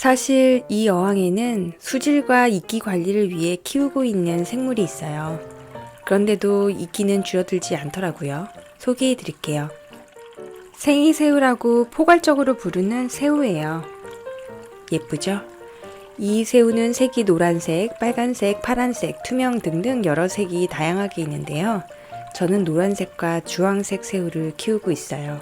사실 이 어항에는 수질과 이끼 관리를 위해 키우고 있는 생물이 있어요. 그런데도 이끼는 줄어들지 않더라고요. 소개해 드릴게요. 생이새우라고 포괄적으로 부르는 새우예요. 예쁘죠? 이 새우는 색이 노란색, 빨간색, 파란색, 투명 등등 여러 색이 다양하게 있는데요. 저는 노란색과 주황색 새우를 키우고 있어요.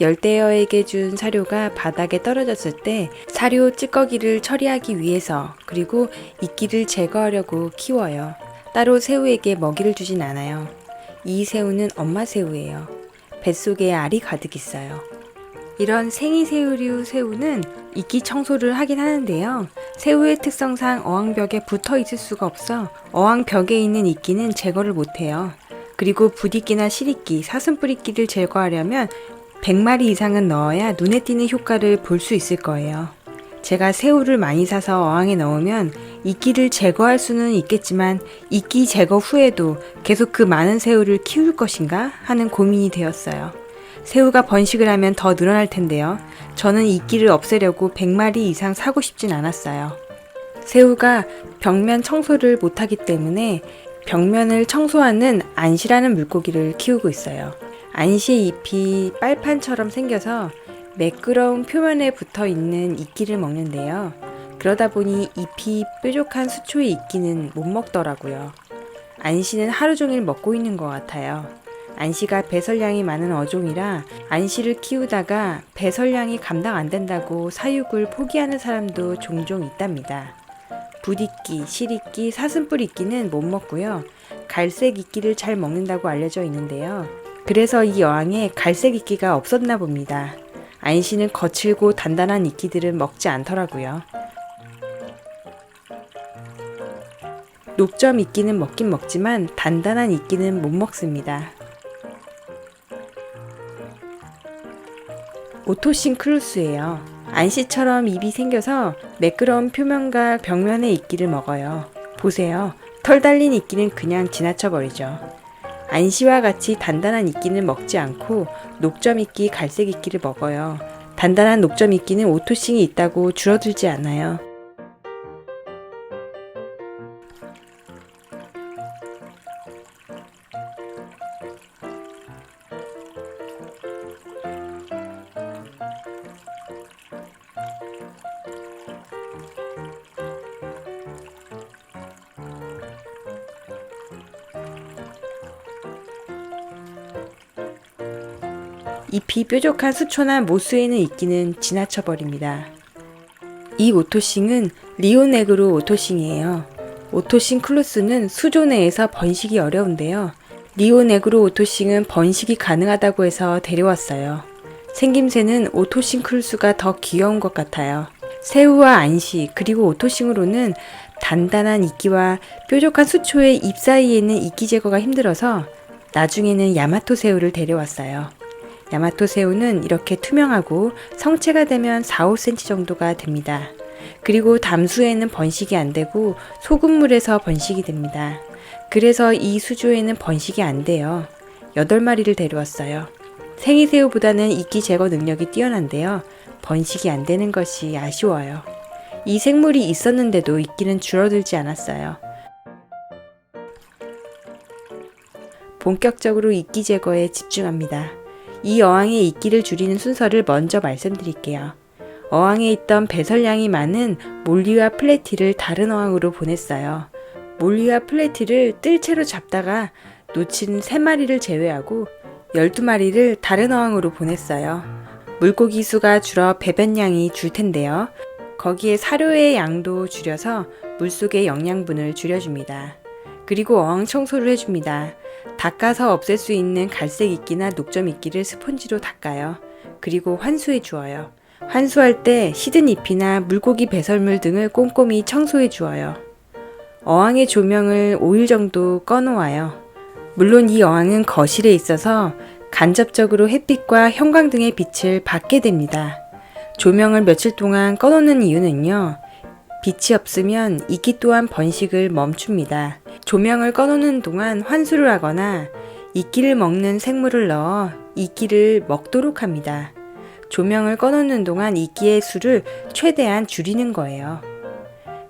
열대어에게 준 사료가 바닥에 떨어졌을 때 사료 찌꺼기를 처리하기 위해서 그리고 이끼를 제거하려고 키워요. 따로 새우에게 먹이를 주진 않아요. 이 새우는 엄마 새우예요. 뱃속에 알이 가득 있어요. 이런 생이새우류 새우는 이끼 청소를 하긴 하는데요. 새우의 특성상 어항벽에 붙어 있을 수가 없어 어항벽에 있는 이끼는 제거를 못해요. 그리고 붓이끼나 실이끼, 사슴뿌리끼를 제거하려면 100마리 이상은 넣어야 눈에 띄는 효과를 볼 수 있을 거예요. 제가 새우를 많이 사서 어항에 넣으면 이끼를 제거할 수는 있겠지만 이끼 제거 후에도 계속 그 많은 새우를 키울 것인가 하는 고민이 되었어요. 새우가 번식을 하면 더 늘어날 텐데요. 저는 이끼를 없애려고 100마리 이상 사고 싶진 않았어요. 새우가 벽면 청소를 못하기 때문에 벽면을 청소하는 안시라는 물고기를 키우고 있어요. 안시의 잎이 빨판처럼 생겨서 매끄러운 표면에 붙어 있는 이끼를 먹는데요. 그러다 보니 잎이 뾰족한 수초의 이끼는 못 먹더라고요. 안시는 하루 종일 먹고 있는 것 같아요. 안시가 배설량이 많은 어종이라 안시를 키우다가 배설량이 감당 안 된다고 사육을 포기하는 사람도 종종 있답니다. 붓이끼, 실이끼, 사슴뿔 이끼는 못 먹고요. 갈색 이끼를 잘 먹는다고 알려져 있는데요. 그래서 이 어항에 갈색 이끼가 없었나 봅니다. 안시는 거칠고 단단한 이끼들은 먹지 않더라고요. 녹점 이끼는 먹긴 먹지만 단단한 이끼는 못 먹습니다. 오토싱클루스예요. 안시처럼 입이 생겨서 매끄러운 표면과 벽면의 이끼를 먹어요. 보세요. 털 달린 이끼는 그냥 지나쳐버리죠. 안시와 같이 단단한 이끼는 먹지 않고 녹점 이끼, 갈색 이끼를 먹어요. 단단한 녹점 이끼는 오토싱이 있다고 줄어들지 않아요. 잎이 뾰족한 수초나 모스에는 이끼는 지나쳐버립니다. 이 오토싱은 리오네그로 오토싱이에요. 오토싱 클루스는 수조 내에서 번식이 어려운데요. 리오네그로 오토싱은 번식이 가능하다고 해서 데려왔어요. 생김새는 오토싱 클루스가 더 귀여운 것 같아요. 새우와 안시 그리고 오토싱으로는 단단한 이끼와 뾰족한 수초의 잎 사이에 있는 이끼 제거가 힘들어서 나중에는 야마토 새우를 데려왔어요. 야마토 새우는 이렇게 투명하고 성체가 되면 4-5cm 정도가 됩니다. 그리고 담수에는 번식이 안 되고 소금물에서 번식이 됩니다. 그래서 이 수조에는 번식이 안 돼요. 8마리를 데려왔어요. 생이새우보다는 이끼 제거 능력이 뛰어난데요. 번식이 안 되는 것이 아쉬워요. 이 생물이 있었는데도 이끼는 줄어들지 않았어요. 본격적으로 이끼 제거에 집중합니다. 이 어항의 이끼를 줄이는 순서를 먼저 말씀드릴게요. 어항에 있던 배설량이 많은 몰리와 플래티를 다른 어항으로 보냈어요. 몰리와 플래티를 뜰채로 잡다가 놓친 3마리를 제외하고 12마리를 다른 어항으로 보냈어요. 물고기 수가 줄어 배변량이 줄 텐데요. 거기에 사료의 양도 줄여서 물속의 영양분을 줄여줍니다. 그리고 어항 청소를 해줍니다. 닦아서 없앨 수 있는 갈색 이끼나 녹점 이끼를 스펀지로 닦아요. 그리고 환수해 주어요. 환수할 때 시든 잎이나 물고기 배설물 등을 꼼꼼히 청소해 주어요. 어항의 조명을 5일 정도 꺼놓아요. 물론 이 어항은 거실에 있어서 간접적으로 햇빛과 형광등의 빛을 받게 됩니다. 조명을 며칠 동안 꺼놓는 이유는요. 빛이 없으면 이끼 또한 번식을 멈춥니다. 조명을 꺼놓는 동안 환수를 하거나 이끼를 먹는 생물을 넣어 이끼를 먹도록 합니다. 조명을 꺼놓는 동안 이끼의 수를 최대한 줄이는 거예요.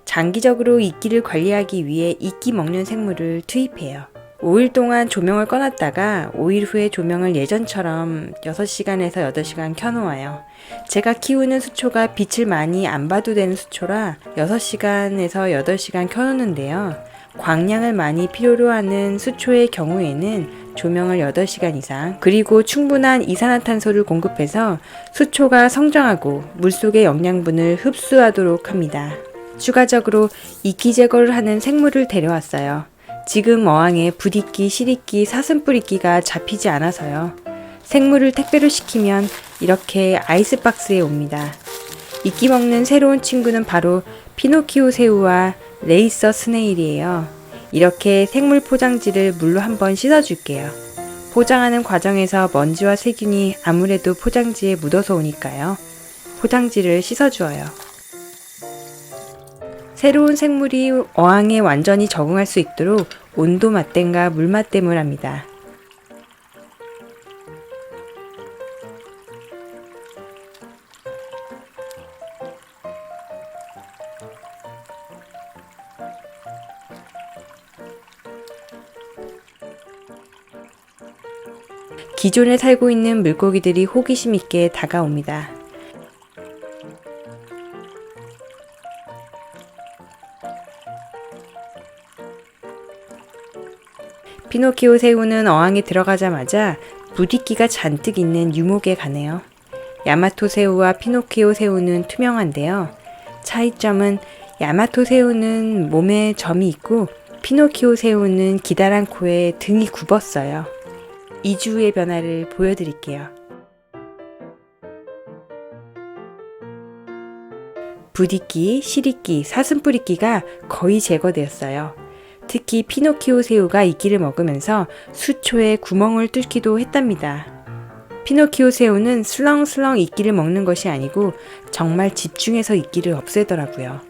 장기적으로 이끼를 관리하기 위해 이끼 먹는 생물을 투입해요. 5일 동안 조명을 꺼놨다가 5일 후에 조명을 예전처럼 6시간에서 8시간 켜놓아요. 제가 키우는 수초가 빛을 많이 안 봐도 되는 수초라 6시간에서 8시간 켜놓는데요. 광량을 많이 필요로 하는 수초의 경우에는 조명을 8시간 이상 그리고 충분한 이산화탄소를 공급해서 수초가 성장하고 물속의 영양분을 흡수하도록 합니다. 추가적으로 이끼 제거를 하는 생물을 데려왔어요. 지금 어항에 부디끼, 시리끼, 사슴뿌리끼가 잡히지 않아서요. 생물을 택배로 시키면 이렇게 아이스박스에 옵니다. 이끼 먹는 새로운 친구는 바로 피노키오 새우와 레이서 스네일이에요. 이렇게 생물 포장지를 물로 한번 씻어줄게요. 포장하는 과정에서 먼지와 세균이 아무래도 포장지에 묻어서 오니까요. 포장지를 씻어주어요. 새로운 생물이 어항에 완전히 적응할 수 있도록 온도 맞댐과 물 맞댐을 합니다. 기존에 살고 있는 물고기들이 호기심 있게 다가옵니다. 피노키오 새우는 어항에 들어가자마자 부디끼가 잔뜩 있는 유목에 가네요. 야마토 새우와 피노키오 새우는 투명한데요. 차이점은 야마토 새우는 몸에 점이 있고 피노키오 새우는 기다란 코에 등이 굽었어요. 2주 후의 변화를 보여드릴게요. 부디끼, 시리끼, 사슴뿌리끼가 거의 제거되었어요. 특히 피노키오 새우가 이끼를 먹으면서 수초에 구멍을 뚫기도 했답니다. 피노키오 새우는 슬렁슬렁 이끼를 먹는 것이 아니고 정말 집중해서 이끼를 없애더라고요.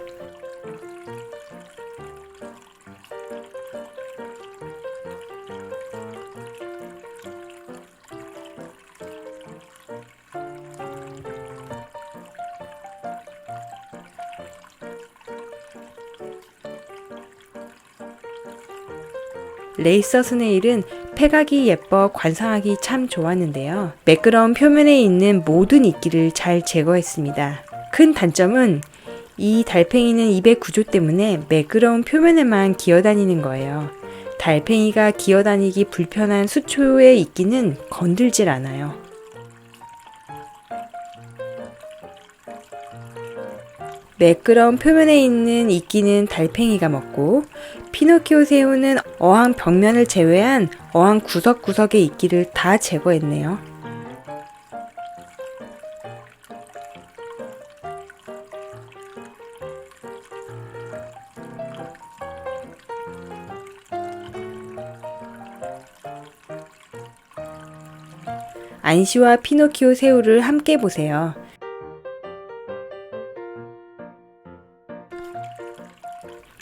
레이서 스네일은 패각이 예뻐 관상하기 참 좋았는데요. 매끄러운 표면에 있는 모든 이끼를 잘 제거했습니다. 큰 단점은 이 달팽이는 입의 구조 때문에 매끄러운 표면에만 기어다니는 거예요. 달팽이가 기어다니기 불편한 수초의 이끼는 건들질 않아요. 매끄러운 표면에 있는 이끼는 달팽이가 먹고 피노키오 새우는 어항 벽면을 제외한 어항 구석구석의 이끼를 다 제거했네요. 안시와 피노키오 새우를 함께 보세요.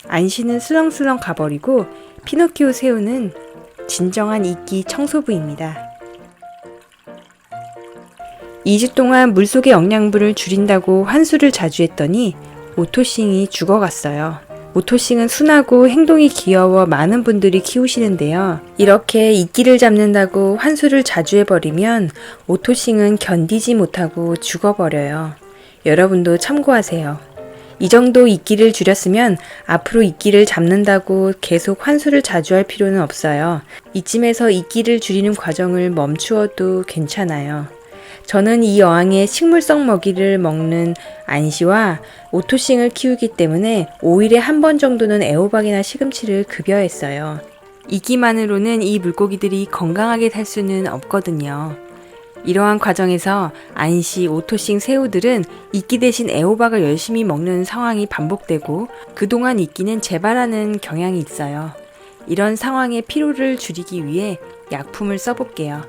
안시는 슬렁슬렁 가버리고 피노키오 새우는 진정한 이끼 청소부입니다. 2주 동안 물속의 영양분을 줄인다고 환수를 자주 했더니 오토싱이 죽어갔어요. 오토싱은 순하고 행동이 귀여워 많은 분들이 키우시는데요. 이렇게 이끼를 잡는다고 환수를 자주 해버리면 오토싱은 견디지 못하고 죽어버려요. 여러분도 참고하세요. 이 정도 이끼를 줄였으면 앞으로 이끼를 잡는다고 계속 환수를 자주 할 필요는 없어요. 이쯤에서 이끼를 줄이는 과정을 멈추어도 괜찮아요. 저는 이 어항에 식물성 먹이를 먹는 안시와 오토싱을 키우기 때문에 5일에 한 번 정도는 애호박이나 시금치를 급여했어요. 이끼만으로는 이 물고기들이 건강하게 살 수는 없거든요. 이러한 과정에서 안시, 오토싱 새우들은 이끼 대신 애호박을 열심히 먹는 상황이 반복되고 그동안 이끼는 재발하는 경향이 있어요. 이런 상황의 피로를 줄이기 위해 약품을 써볼게요.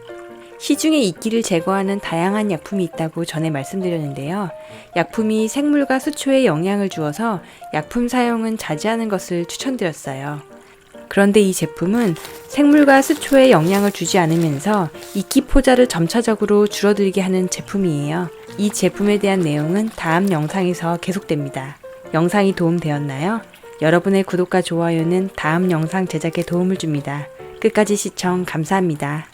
시중에 이끼를 제거하는 다양한 약품이 있다고 전에 말씀드렸는데요. 약품이 생물과 수초에 영향을 주어서 약품 사용은 자제하는 것을 추천드렸어요. 그런데 이 제품은 생물과 수초에 영향을 주지 않으면서 이끼 포자를 점차적으로 줄어들게 하는 제품이에요. 이 제품에 대한 내용은 다음 영상에서 계속됩니다. 영상이 도움되었나요? 여러분의 구독과 좋아요는 다음 영상 제작에 도움을 줍니다. 끝까지 시청 감사합니다.